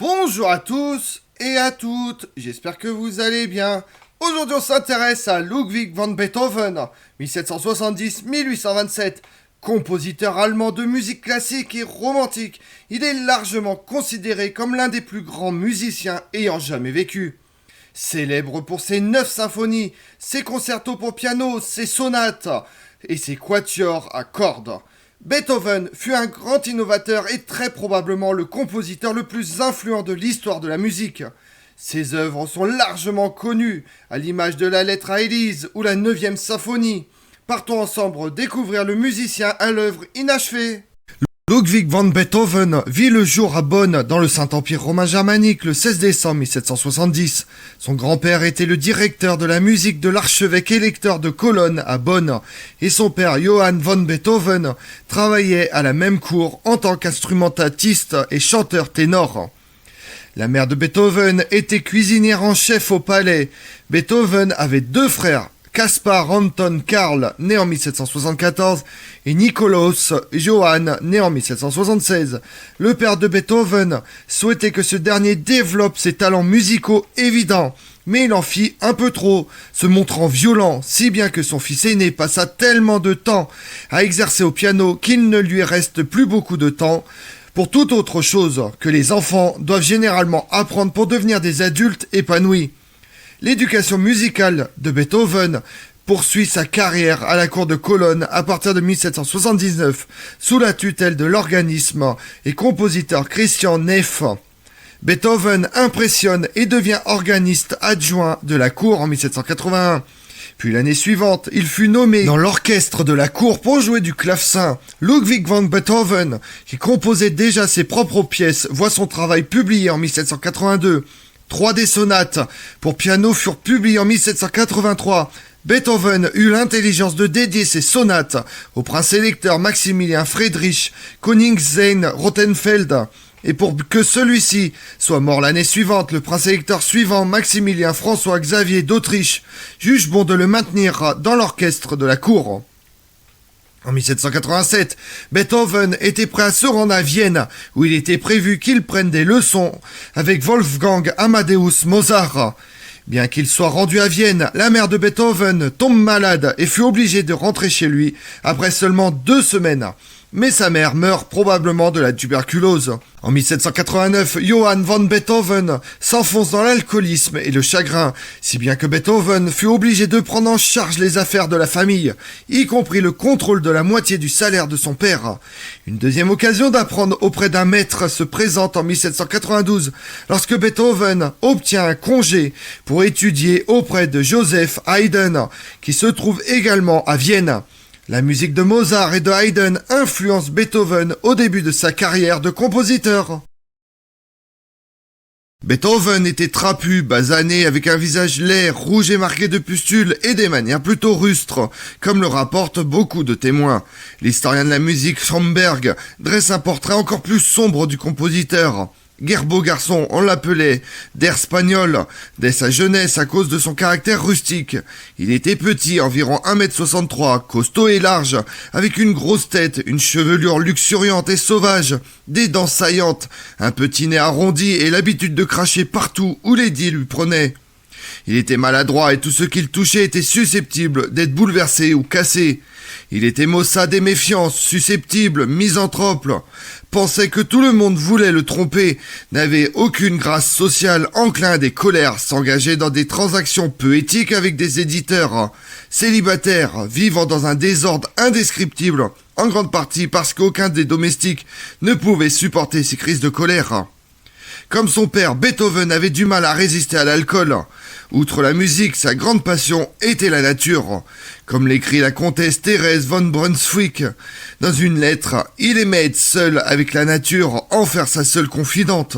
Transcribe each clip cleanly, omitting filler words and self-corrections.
Bonjour à tous et à toutes, j'espère que vous allez bien. Aujourd'hui on s'intéresse à Ludwig van Beethoven, 1770-1827, compositeur allemand de musique classique et romantique. Il est largement considéré comme l'un des plus grands musiciens ayant jamais vécu. Célèbre pour ses 9 symphonies, ses concertos pour piano, ses sonates et ses quatuors à cordes. Beethoven fut un grand innovateur et très probablement le compositeur le plus influent de l'histoire de la musique. Ses œuvres sont largement connues, à l'image de la lettre à Élise ou la 9e symphonie. Partons ensemble découvrir le musicien à l'œuvre inachevée. Ludwig van Beethoven vit le jour à Bonn, dans le Saint-Empire romain germanique, le 16 décembre 1770. Son grand-père était le directeur de la musique de l'archevêque électeur de Cologne à Bonn, et son père Johann von Beethoven travaillait à la même cour en tant qu'instrumentiste et chanteur ténor. La mère de Beethoven était cuisinière en chef au palais. Beethoven avait 2 frères, Caspar Anton Karl, né en 1774, et Nikolaus Johann, né en 1776. Le père de Beethoven souhaitait que ce dernier développe ses talents musicaux évidents, mais il en fit un peu trop, se montrant violent, si bien que son fils aîné passa tellement de temps à exercer au piano qu'il ne lui reste plus beaucoup de temps pour toute autre chose que les enfants doivent généralement apprendre pour devenir des adultes épanouis. L'éducation musicale de Beethoven poursuit sa carrière à la cour de Cologne à partir de 1779, sous la tutelle de l'organisme et compositeur Christian Neff. Beethoven impressionne et devient organiste adjoint de la cour en 1781. Puis l'année suivante, il fut nommé dans l'orchestre de la cour pour jouer du clavecin. Ludwig van Beethoven, qui composait déjà ses propres pièces, voit son travail publié en 1782. 3 des sonates pour piano furent publiées en 1783. Beethoven eut l'intelligence de dédier ses sonates au prince électeur Maximilien Friedrich Königsegg-Rothenfeld. Et pour que celui-ci soit mort l'année suivante, le prince électeur suivant, Maximilien François Xavier d'Autriche, juge bon de le maintenir dans l'orchestre de la cour. En 1787, Beethoven était prêt à se rendre à Vienne, où il était prévu qu'il prenne des leçons avec Wolfgang Amadeus Mozart. Bien qu'il soit rendu à Vienne, la mère de Beethoven tombe malade et fut obligée de rentrer chez lui après seulement 2 semaines. Mais sa mère meurt probablement de la tuberculose. En 1789, Johann von Beethoven s'enfonce dans l'alcoolisme et le chagrin, si bien que Beethoven fut obligé de prendre en charge les affaires de la famille, y compris le contrôle de la moitié du salaire de son père. Une deuxième occasion d'apprendre auprès d'un maître se présente en 1792, lorsque Beethoven obtient un congé pour étudier auprès de Joseph Haydn, qui se trouve également à Vienne. La musique de Mozart et de Haydn influence Beethoven au début de sa carrière de compositeur. Beethoven était trapu, basané, avec un visage laid, rouge et marqué de pustules et des manières plutôt rustres, comme le rapportent beaucoup de témoins. L'historien de la musique Schomberg dresse un portrait encore plus sombre du compositeur. Guère beau garçon, on l'appelait Der Spagnol, dès sa jeunesse à cause de son caractère rustique. Il était petit, environ 1m63, costaud et large, avec une grosse tête, une chevelure luxuriante et sauvage, des dents saillantes, un petit nez arrondi et l'habitude de cracher partout où les dits lui prenaient. Il était maladroit et tout ce qu'il touchait était susceptible d'être bouleversé ou cassé. Il était maussade et méfiant, susceptible, misanthrope, pensait que tout le monde voulait le tromper, n'avait aucune grâce sociale, enclin à des colères, s'engageait dans des transactions peu éthiques avec des éditeurs, célibataire, vivant dans un désordre indescriptible, en grande partie parce qu'aucun des domestiques ne pouvait supporter ses crises de colère. Comme son père, Beethoven avait du mal à résister à l'alcool. Outre la musique, sa grande passion était la nature. Comme l'écrit la comtesse Thérèse von Brunswick dans une lettre, il aimait être seul avec la nature, en faire sa seule confidente.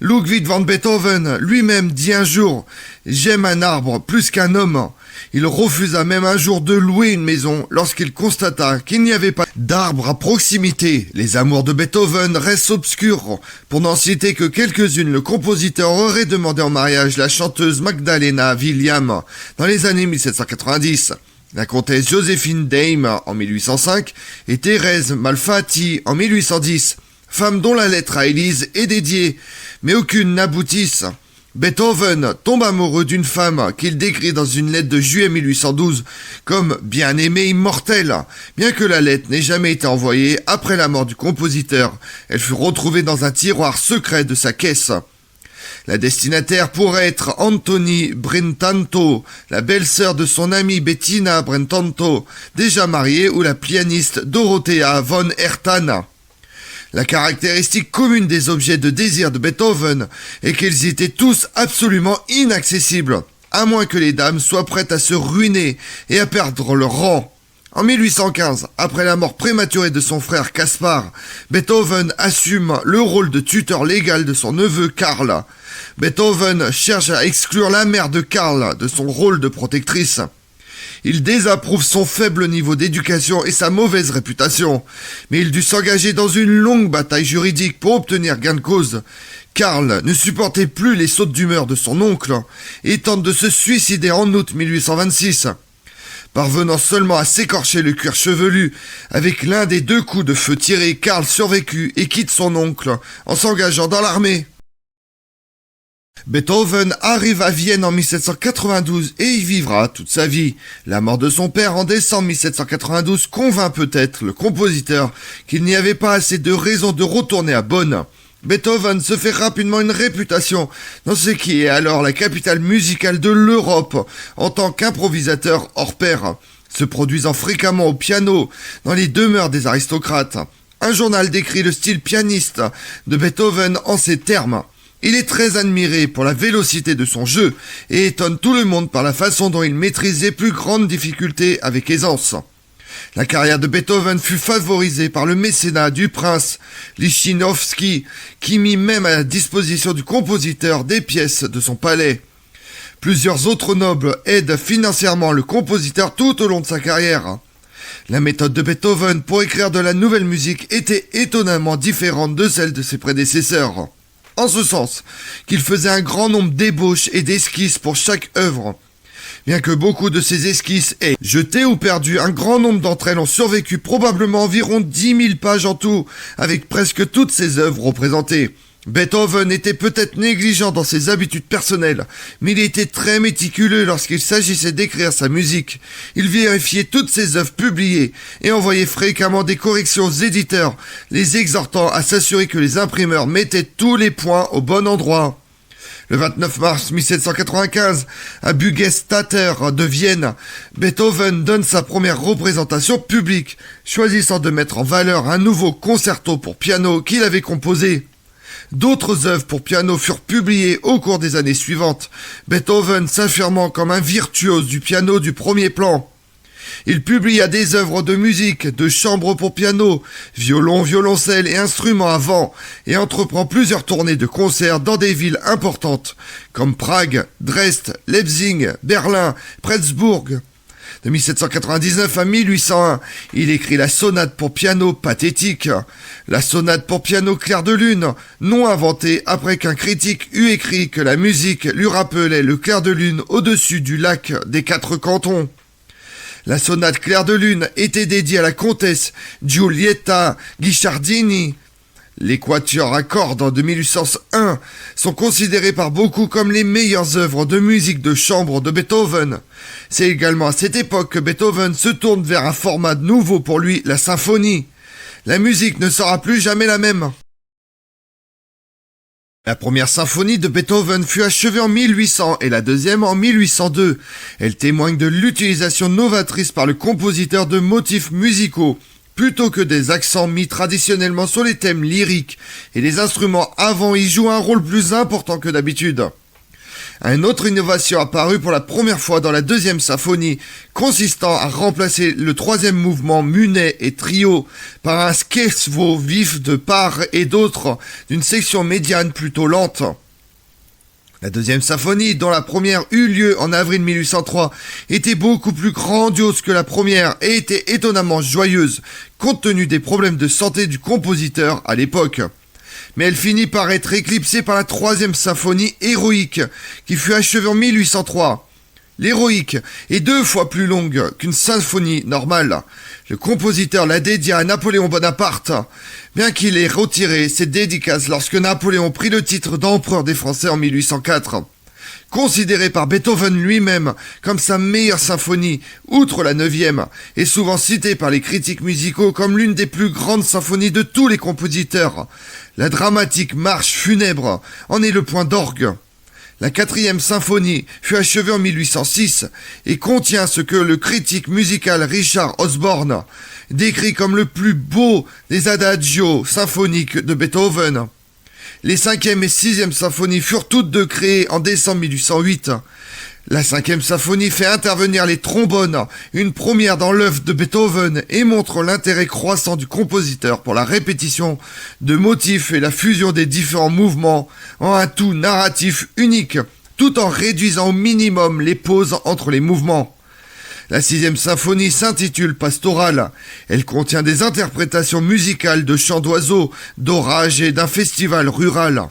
Ludwig van Beethoven lui-même dit un jour « J'aime un arbre plus qu'un homme ». Il refusa même un jour de louer une maison lorsqu'il constata qu'il n'y avait pas d'arbre à proximité. Les amours de Beethoven restent obscurs. Pour n'en citer que quelques-unes, le compositeur aurait demandé en mariage la chanteuse Magdalena William dans les années 1790. La comtesse Joséphine Dame en 1805 et Thérèse Malfatti en 1810. Femme dont la lettre à Élise est dédiée. mais aucune n'aboutissent. Beethoven tombe amoureux d'une femme qu'il décrit dans une lettre de juillet 1812 comme bien-aimée immortelle. Bien que la lettre n'ait jamais été envoyée après la mort du compositeur, elle fut retrouvée dans un tiroir secret de sa caisse. La destinataire pourrait être Anthony Brintanto, la belle-sœur de son amie Bettina Brintanto, déjà mariée, ou la pianiste Dorothea von Hertha. La caractéristique commune des objets de désir de Beethoven est qu'ils étaient tous absolument inaccessibles, à moins que les dames soient prêtes à se ruiner et à perdre leur rang. En 1815, après la mort prématurée de son frère Caspar, Beethoven assume le rôle de tuteur légal de son neveu Karl. Beethoven cherche à exclure la mère de Karl de son rôle de protectrice. Il désapprouve son faible niveau d'éducation et sa mauvaise réputation, mais il dut s'engager dans une longue bataille juridique pour obtenir gain de cause. Karl ne supportait plus les sautes d'humeur de son oncle et tente de se suicider en août 1826. Parvenant seulement à s'écorcher le cuir chevelu, avec l'un des 2 coups de feu tirés, Karl survécut et quitte son oncle en s'engageant dans l'armée. Beethoven arrive à Vienne en 1792 et y vivra toute sa vie. La mort de son père en décembre 1792 convainc peut-être le compositeur qu'il n'y avait pas assez de raisons de retourner à Bonn. Beethoven se fait rapidement une réputation dans ce qui est alors la capitale musicale de l'Europe en tant qu'improvisateur hors pair, se produisant fréquemment au piano dans les demeures des aristocrates. Un journal décrit le style pianiste de Beethoven en ces termes. Il est très admiré pour la vélocité de son jeu et étonne tout le monde par la façon dont il maîtrise les plus grandes difficultés avec aisance. La carrière de Beethoven fut favorisée par le mécénat du prince Lichnowsky, qui mit même à la disposition du compositeur des pièces de son palais. Plusieurs autres nobles aident financièrement le compositeur tout au long de sa carrière. La méthode de Beethoven pour écrire de la nouvelle musique était étonnamment différente de celle de ses prédécesseurs. En ce sens, qu'il faisait un grand nombre d'ébauches et d'esquisses pour chaque œuvre. Bien que beaucoup de ces esquisses aient jeté ou perdu, un grand nombre d'entre elles ont survécu, probablement environ 10 000 pages en tout, avec presque toutes ses œuvres représentées. Beethoven était peut-être négligent dans ses habitudes personnelles, mais il était très méticuleux lorsqu'il s'agissait d'écrire sa musique. Il vérifiait toutes ses œuvres publiées et envoyait fréquemment des corrections aux éditeurs, les exhortant à s'assurer que les imprimeurs mettaient tous les points au bon endroit. Le 29 mars 1795, à Bugestatter de Vienne, Beethoven donne sa première représentation publique, choisissant de mettre en valeur un nouveau concerto pour piano qu'il avait composé. D'autres œuvres pour piano furent publiées au cours des années suivantes, Beethoven s'affirmant comme un virtuose du piano du premier plan. Il publia des œuvres de musique, de chambre pour piano, violon, violoncelle et instruments à vent, et entreprend plusieurs tournées de concerts dans des villes importantes, comme Prague, Dresde, Leipzig, Berlin, Pressburg. De 1799 à 1801, il écrit la sonate pour piano pathétique, la sonate pour piano clair de lune, nom inventé après qu'un critique eut écrit que la musique lui rappelait le clair de lune au-dessus du lac des 4 cantons. La sonate clair de lune était dédiée à la comtesse Giulietta Guicciardini. Les quatuors à cordes de 1801 sont considérés par beaucoup comme les meilleures œuvres de musique de chambre de Beethoven. C'est également à cette époque que Beethoven se tourne vers un format nouveau pour lui, la symphonie. La musique ne sera plus jamais la même. La première symphonie de Beethoven fut achevée en 1800 et la deuxième en 1802. Elle témoigne de l'utilisation novatrice par le compositeur de motifs musicaux, plutôt que des accents mis traditionnellement sur les thèmes lyriques, et les instruments avant y jouent un rôle plus important que d'habitude. Une autre innovation apparut pour la première fois dans la deuxième symphonie, consistant à remplacer le troisième mouvement munet et trio par un scherzo vif de part et d'autre d'une section médiane plutôt lente. La deuxième symphonie, dont la première eut lieu en avril 1803, était beaucoup plus grandiose que la première et était étonnamment joyeuse, compte tenu des problèmes de santé du compositeur à l'époque. Mais elle finit par être éclipsée par la troisième symphonie héroïque, qui fut achevée en 1803. L'héroïque est 2 fois plus longue qu'une symphonie normale. Le compositeur l'a dédiée à Napoléon Bonaparte, bien qu'il ait retiré ses dédicaces lorsque Napoléon prit le titre d'empereur des Français en 1804. Considérée par Beethoven lui-même comme sa meilleure symphonie, outre la 9e, est souvent citée par les critiques musicaux comme l'une des plus grandes symphonies de tous les compositeurs. La dramatique marche funèbre en est le point d'orgue. La 4e symphonie fut achevée en 1806 et contient ce que le critique musical Richard Osborne décrit comme le plus beau des adagios symphoniques de Beethoven. Les 5e et 6e symphonies furent toutes deux créées en décembre 1808. La 5e symphonie fait intervenir les trombones, une première dans l'œuvre de Beethoven, et montre l'intérêt croissant du compositeur pour la répétition de motifs et la fusion des différents mouvements en un tout narratif unique, tout en réduisant au minimum les pauses entre les mouvements. La 6e symphonie s'intitule Pastorale. Elle contient des interprétations musicales de chants d'oiseaux, d'orages et d'un festival rural.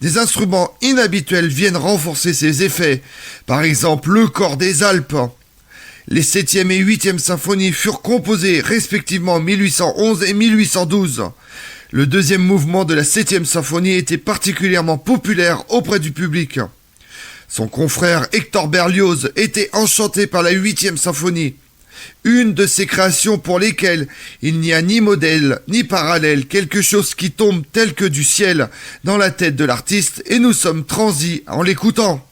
Des instruments inhabituels viennent renforcer ces effets, par exemple le cor des Alpes. Les 7e et 8e symphonies furent composées respectivement en 1811 et 1812. Le 2e mouvement de la 7e symphonie était particulièrement populaire auprès du public. Son confrère Hector Berlioz était enchanté par la 8e symphonie, une de ces créations pour lesquelles il n'y a ni modèle ni parallèle, quelque chose qui tombe tel que du ciel dans la tête de l'artiste et nous sommes transis en l'écoutant.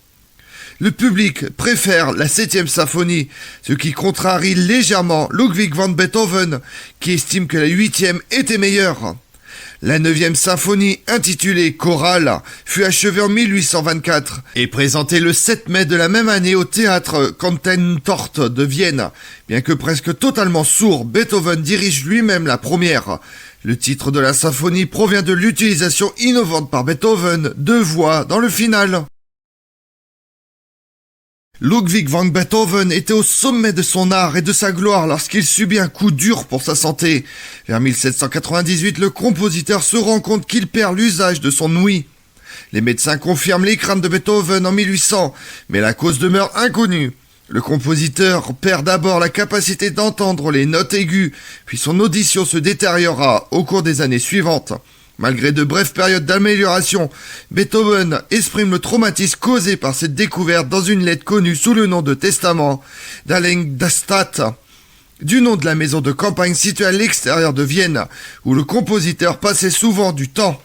Le public préfère la 7e symphonie, ce qui contrarie légèrement Ludwig van Beethoven qui estime que la 8e était meilleure. La 9e symphonie, intitulée Chorale, fut achevée en 1824 et présentée le 7 mai de la même année au théâtre Kantentort de Vienne. Bien que presque totalement sourd, Beethoven dirige lui-même la première. Le titre de la symphonie provient de l'utilisation innovante par Beethoven de voix dans le final. Ludwig van Beethoven était au sommet de son art et de sa gloire lorsqu'il subit un coup dur pour sa santé. Vers 1798, le compositeur se rend compte qu'il perd l'usage de son ouïe. Les médecins confirment les craintes de Beethoven en 1800, mais la cause demeure inconnue. Le compositeur perd d'abord la capacité d'entendre les notes aiguës, puis son audition se détériora au cours des années suivantes. Malgré de brèves périodes d'amélioration, Beethoven exprime le traumatisme causé par cette découverte dans une lettre connue sous le nom de Testament d'Allenstadt, du nom de la maison de campagne située à l'extérieur de Vienne, où le compositeur passait souvent du temps.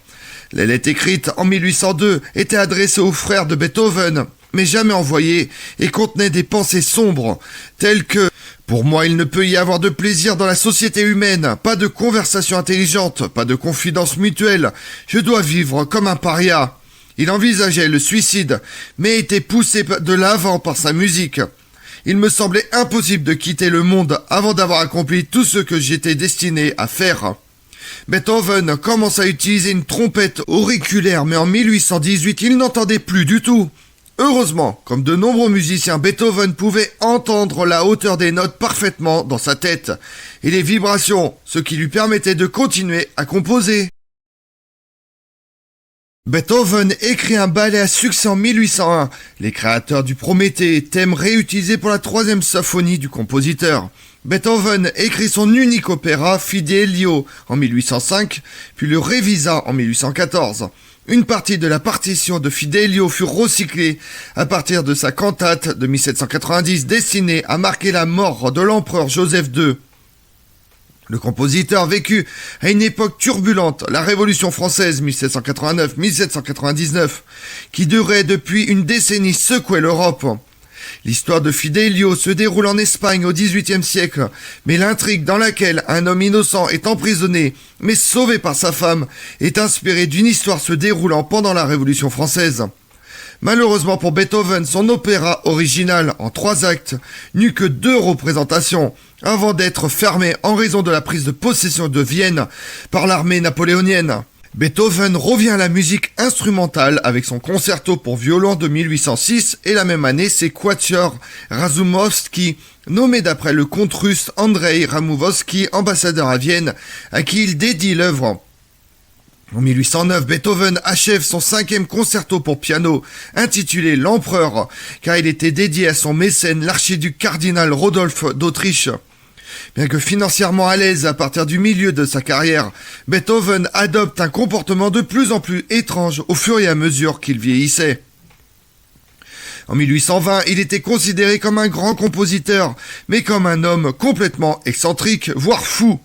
Les lettres écrites en 1802 étaient adressées aux frères de Beethoven, mais jamais envoyées, et contenaient des pensées sombres, telles que « Pour moi, il ne peut y avoir de plaisir dans la société humaine, pas de conversation intelligente, pas de confidence mutuelle, je dois vivre comme un paria. » Il envisageait le suicide, mais était poussé de l'avant par sa musique. Il me semblait impossible de quitter le monde avant d'avoir accompli tout ce que j'étais destiné à faire. Beethoven commence à utiliser une trompette auriculaire, mais en 1818, il n'entendait plus du tout. Heureusement, comme de nombreux musiciens, Beethoven pouvait entendre la hauteur des notes parfaitement dans sa tête, et les vibrations, ce qui lui permettait de continuer à composer. Beethoven écrit un ballet à succès en 1801, les créateurs du Prométhée, thème réutilisé pour la 3e symphonie du compositeur. Beethoven écrit son unique opéra Fidelio en 1805, puis le révisa en 1814. Une partie de la partition de Fidelio fut recyclée à partir de sa cantate de 1790 destinée à marquer la mort de l'empereur Joseph II. Le compositeur vécut à une époque turbulente, la Révolution française 1789-1799, qui durait depuis une décennie secouait l'Europe. L'histoire de Fidelio se déroule en Espagne au XVIIIe siècle, mais l'intrigue dans laquelle un homme innocent est emprisonné, mais sauvé par sa femme, est inspirée d'une histoire se déroulant pendant la Révolution française. Malheureusement pour Beethoven, son opéra original, en 3 actes, n'eut que 2 représentations, avant d'être fermé en raison de la prise de possession de Vienne par l'armée napoléonienne. Beethoven revient à la musique instrumentale avec son concerto pour violon de 1806 et la même année ses quatuors Razumovsky, nommé d'après le comte russe Andrei Ramouvsky, ambassadeur à Vienne, à qui il dédie l'œuvre. En 1809, Beethoven achève son 5e concerto pour piano, intitulé L'Empereur, car il était dédié à son mécène, l'archiduc cardinal Rodolphe d'Autriche. Bien que financièrement à l'aise à partir du milieu de sa carrière, Beethoven adopte un comportement de plus en plus étrange au fur et à mesure qu'il vieillissait. En 1820, il était considéré comme un grand compositeur, mais comme un homme complètement excentrique, voire fou.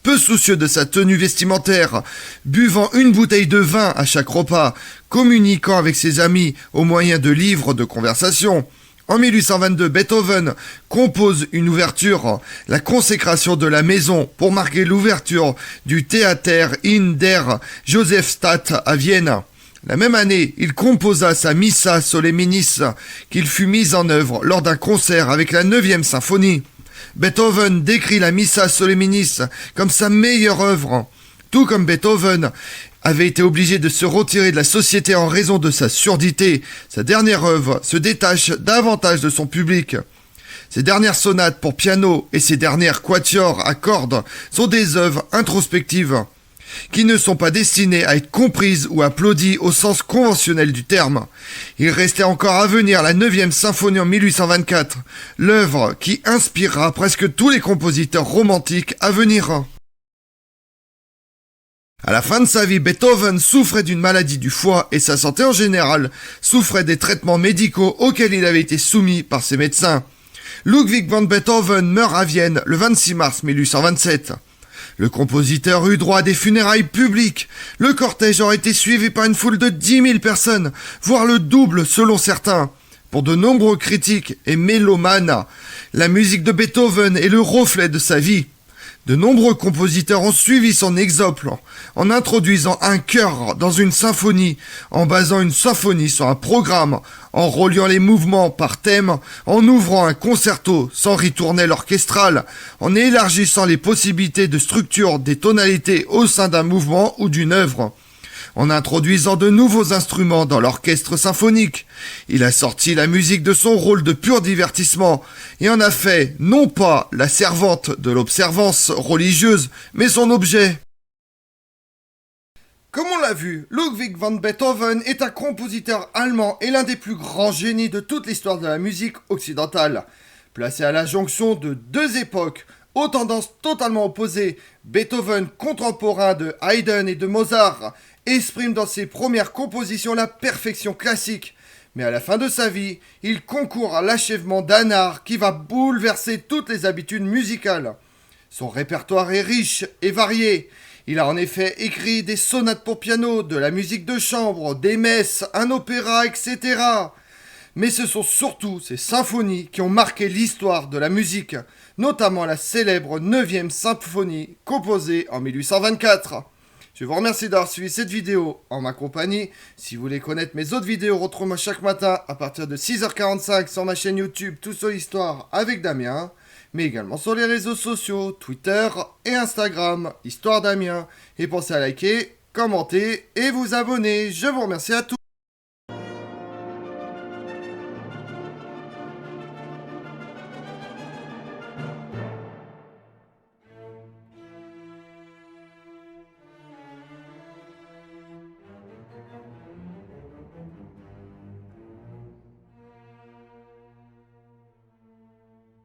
Peu soucieux de sa tenue vestimentaire, buvant une bouteille de vin à chaque repas, communiquant avec ses amis au moyen de livres de conversation. En 1822, Beethoven compose une ouverture, la consécration de la maison, pour marquer l'ouverture du Theater in der Josefstadt à Vienne. La même année, il composa sa Missa Soleminis, qu'il fut mise en œuvre lors d'un concert avec la 9e symphonie. Beethoven décrit la Missa Soleminis comme sa meilleure œuvre. Tout comme Beethoven avait été obligé de se retirer de la société en raison de sa surdité, sa dernière œuvre se détache davantage de son public. Ses dernières sonates pour piano et ses dernières quatuors à cordes sont des œuvres introspectives, qui ne sont pas destinées à être comprises ou applaudies au sens conventionnel du terme. Il restait encore à venir la 9e symphonie en 1824, l'œuvre qui inspirera presque tous les compositeurs romantiques à venir. À la fin de sa vie, Beethoven souffrait d'une maladie du foie et sa santé en général souffrait des traitements médicaux auxquels il avait été soumis par ses médecins. Ludwig van Beethoven meurt à Vienne le 26 mars 1827. Le compositeur eut droit à des funérailles publiques. Le cortège aurait été suivi par une foule de 10 000 personnes, voire le double selon certains. Pour de nombreux critiques et mélomanes, la musique de Beethoven est le reflet de sa vie. De nombreux compositeurs ont suivi son exemple en introduisant un chœur dans une symphonie, en basant une symphonie sur un programme, en reliant les mouvements par thème, en ouvrant un concerto sans ritournelle orchestrale, en élargissant les possibilités de structure des tonalités au sein d'un mouvement ou d'une œuvre, en introduisant de nouveaux instruments dans l'orchestre symphonique. Il a sorti la musique de son rôle de pur divertissement et en a fait non pas la servante de l'observance religieuse, mais son objet. Comme on l'a vu, Ludwig van Beethoven est un compositeur allemand et l'un des plus grands génies de toute l'histoire de la musique occidentale. Placé à la jonction de deux époques, aux tendances totalement opposées, Beethoven, contemporain de Haydn et de Mozart, exprime dans ses premières compositions la perfection classique. Mais à la fin de sa vie, il concourt à l'achèvement d'un art qui va bouleverser toutes les habitudes musicales. Son répertoire est riche et varié. Il a en effet écrit des sonates pour piano, de la musique de chambre, des messes, un opéra, etc. Mais ce sont surtout ces symphonies qui ont marqué l'histoire de la musique, notamment la célèbre 9e symphonie composée en 1824. Je vous remercie d'avoir suivi cette vidéo en ma compagnie. Si vous voulez connaître mes autres vidéos, retrouvez-moi chaque matin à partir de 6h45 sur ma chaîne YouTube Tout sur l'Histoire avec Damien, mais également sur les réseaux sociaux, Twitter et Instagram, Histoire Damien. Et pensez à liker, commenter et vous abonner. Je vous remercie à tous.